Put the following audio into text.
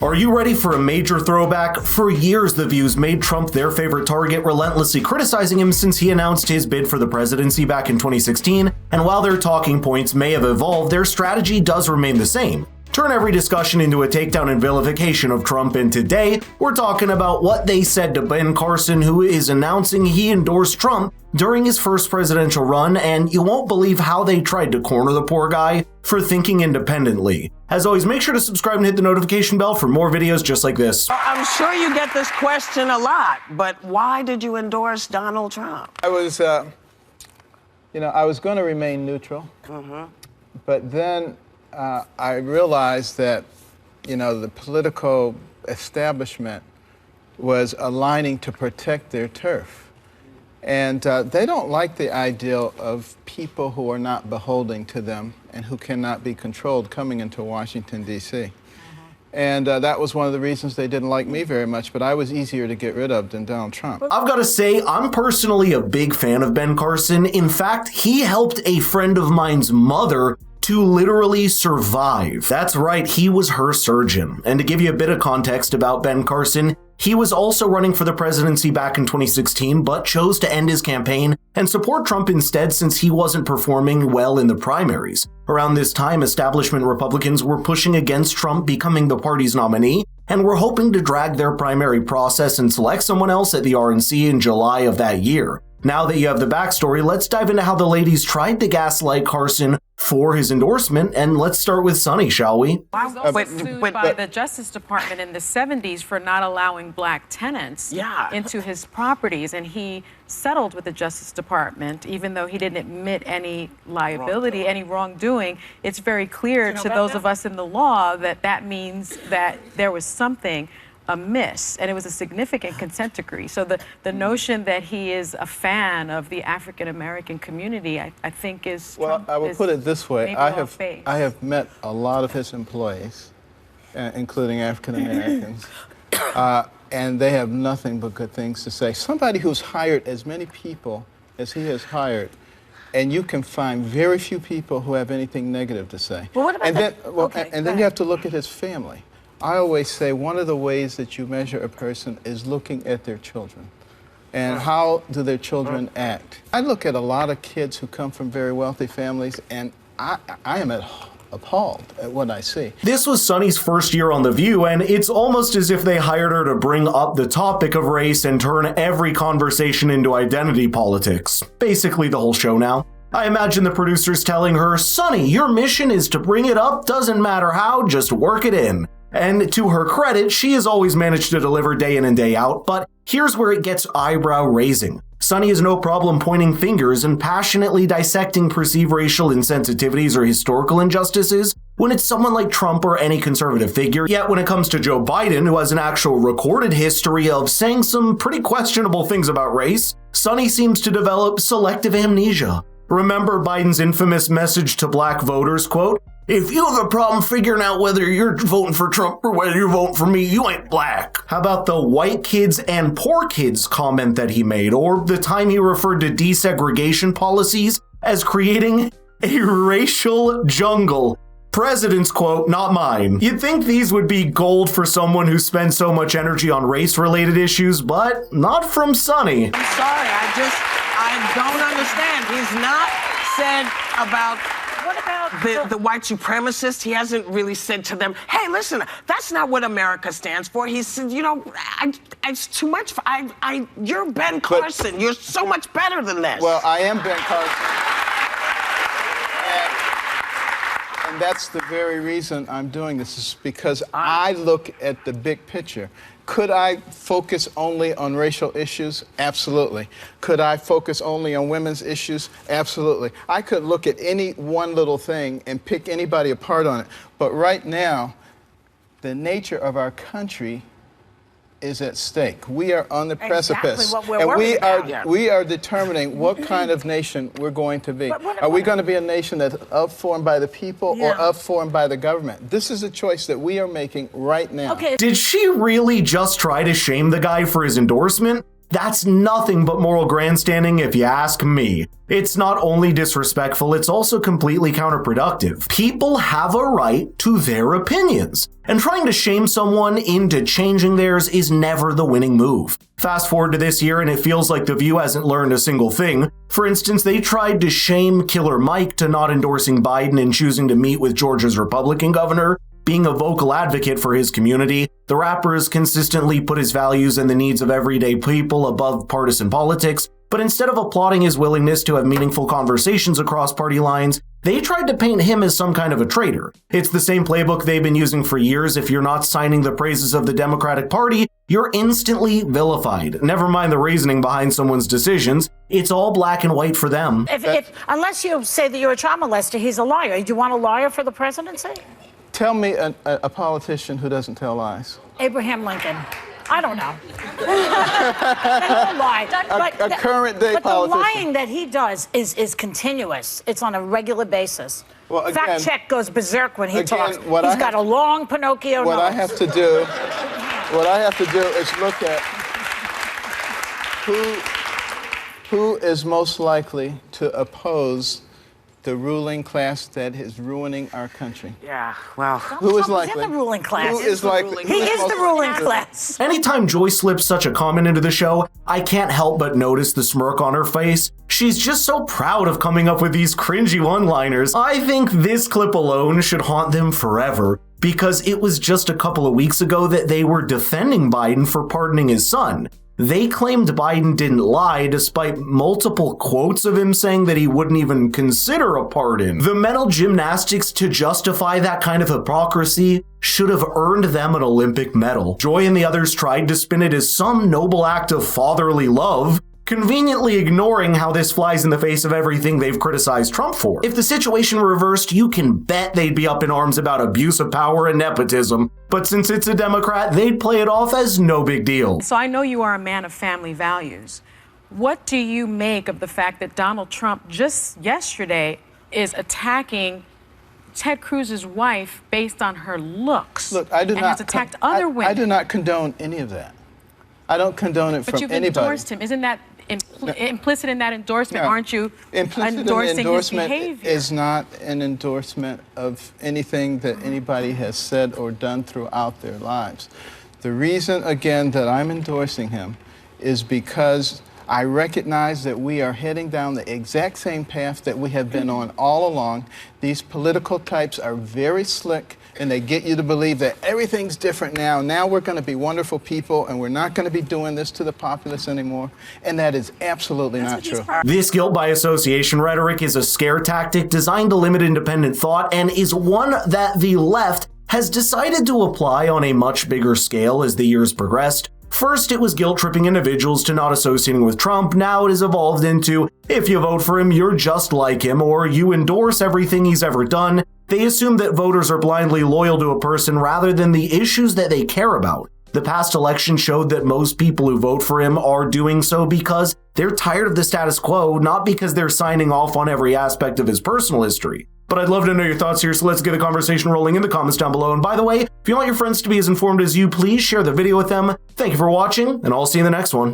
Are you ready for a major throwback? For years, The View's made Trump their favorite target, relentlessly criticizing him since he announced his bid for the presidency back in 2016. And while their talking points may have evolved, their strategy does remain the same. Turn every discussion into a takedown and vilification of Trump, and today, we're talking about what they said to Ben Carson, who is announcing he endorsed Trump during his first presidential run, and you won't believe how they tried to corner the poor guy for thinking independently. As always, make sure to subscribe and hit the notification bell for more videos just like this. I'm sure you get this question a lot, but why did you endorse Donald Trump? I was going to remain neutral, but then I realized that, the political establishment was aligning to protect their turf. And they don't like the ideal of people who are not beholden to them and who cannot be controlled coming into Washington, D.C. And that was one of the reasons they didn't like me very much, but I was easier to get rid of than Donald Trump. I've got to say, I'm personally a big fan of Ben Carson. In fact, he helped a friend of mine's mother to literally survive. That's right, he was her surgeon. And to give you a bit of context about Ben Carson, he was also running for the presidency back in 2016, but chose to end his campaign and support Trump instead since he wasn't performing well in the primaries. Around this time, establishment Republicans were pushing against Trump becoming the party's nominee and were hoping to drag their primary process and select someone else at the RNC in July of that year. Now that you have the backstory, let's dive into how the ladies tried to gaslight Carson for his endorsement, and let's start with Sonny, shall we? He was also sued by the Justice Department in the 70s for not allowing black tenants into his properties, and he settled with the Justice Department, even though he didn't admit any liability, any wrongdoing. It's very clear to those of us in the law that that means that there was something amiss, and it was a significant consent decree. So the notion that he is a fan of the African-American community, I think is Well, I will put it this way. I have met a lot of his employees, including African-Americans, and they have nothing but good things to say. Somebody who's hired as many people as he has hired, and you can find very few people who have anything negative to say. Well, what about then you have to look at his family. I always say one of the ways that you measure a person is looking at their children. And how do their children act? I look at a lot of kids who come from very wealthy families, and I am appalled at what I see. This was Sonny's first year on The View, and it's almost as if they hired her to bring up the topic of race and turn every conversation into identity politics. Basically the whole show now. I imagine the producers telling her, "Sonny, your mission is to bring it up, doesn't matter how, just work it in." And to her credit, she has always managed to deliver day in and day out, but here's where it gets eyebrow-raising. Sonny has no problem pointing fingers and passionately dissecting perceived racial insensitivities or historical injustices when it's someone like Trump or any conservative figure. Yet when it comes to Joe Biden, who has an actual recorded history of saying some pretty questionable things about race, Sonny seems to develop selective amnesia. Remember Biden's infamous message to black voters, quote, "If you have a problem figuring out whether you're voting for Trump or whether you're voting for me, you ain't black." How about the white kids and poor kids comment that he made, or the time he referred to desegregation policies as creating a racial jungle? President's quote, not mine. You'd think these would be gold for someone who spends so much energy on race-related issues, but not from Sonny. I'm sorry, I don't understand. He's not said about... What about the white supremacists? He hasn't really said to them, "Hey, listen, that's not what America stands for." He said, it's too much. You're Ben Carson. You're so much better than this. Well, I am Ben Carson. And that's the very reason I'm doing this, is because I look at the big picture. Could I focus only on racial issues? Absolutely. Could I focus only on women's issues? Absolutely. I could look at any one little thing and pick anybody apart on it. But right now, the nature of our country is at stake. We are on the precipice. What we're worried about. We are determining what kind of nation we're going to be. Are we going to be a nation that's upformed by the people or upformed by the government? This is a choice that we are making right now. Did she really just try to shame the guy for his endorsement? That's nothing but moral grandstanding if you ask me. It's not only disrespectful, it's also completely counterproductive. People have a right to their opinions, and trying to shame someone into changing theirs is never the winning move. Fast forward to this year and it feels like The View hasn't learned a single thing. For instance, they tried to shame Killer Mike to not endorsing Biden and choosing to meet with Georgia's Republican governor, being a vocal advocate for his community. The rapper has consistently put his values and the needs of everyday people above partisan politics, but instead of applauding his willingness to have meaningful conversations across party lines, they tried to paint him as some kind of a traitor. It's the same playbook they've been using for years. If you're not signing the praises of the Democratic Party, you're instantly vilified. Never mind the reasoning behind someone's decisions. It's all black and white for them. Unless you say that you're a child molester, he's a liar. Do you want a liar for the presidency? Tell me a politician who doesn't tell lies. Abraham Lincoln. I don't know. They all lie. A current day politician. But the lying that he does is continuous. It's on a regular basis. Well, again, fact check goes berserk when he talks. He's got a long Pinocchio nose. What I have to do is look at who is most likely to oppose the ruling class that is ruining our country. Yeah, well. Who is likely? He's in the ruling class. Who is likely? He is the ruling class. Anytime Joy slips such a comment into the show, I can't help but notice the smirk on her face. She's just so proud of coming up with these cringy one-liners. I think this clip alone should haunt them forever, because it was just a couple of weeks ago that they were defending Biden for pardoning his son. They claimed Biden didn't lie despite multiple quotes of him saying that he wouldn't even consider a pardon. The mental gymnastics to justify that kind of hypocrisy should have earned them an Olympic medal. Joy and the others tried to spin it as some noble act of fatherly love, conveniently ignoring how this flies in the face of everything they've criticized Trump for. If the situation were reversed, you can bet they'd be up in arms about abuse of power and nepotism. But since it's a Democrat, they'd play it off as no big deal. So I know you are a man of family values. What do you make of the fact that Donald Trump just yesterday is attacking Ted Cruz's wife based on her looks? Look, I do and not has attacked other women. I do not condone any of that. I don't condone it from anybody. But you've endorsed him. Isn't that implicit in that endorsement? No. Aren't you endorsing his behavior? Is not an endorsement of anything that anybody has said or done throughout their lives. The reason, again, that I'm endorsing him is because I recognize that we are heading down the exact same path that we have been on all along. These political types are very slick, and they get you to believe that everything's different now. Now we're going to be wonderful people, and we're not going to be doing this to the populace anymore. And that is absolutely not true. This guilt by association rhetoric is a scare tactic designed to limit independent thought, and is one that the left has decided to apply on a much bigger scale as the years progressed. First, it was guilt-tripping individuals to not associating with Trump. Now it has evolved into, if you vote for him, you're just like him, or you endorse everything he's ever done. They assume that voters are blindly loyal to a person rather than the issues that they care about. The past election showed that most people who vote for him are doing so because they're tired of the status quo, not because they're signing off on every aspect of his personal history. But I'd love to know your thoughts here, so let's get the conversation rolling in the comments down below. And by the way, if you want your friends to be as informed as you, please share the video with them. Thank you for watching, and I'll see you in the next one.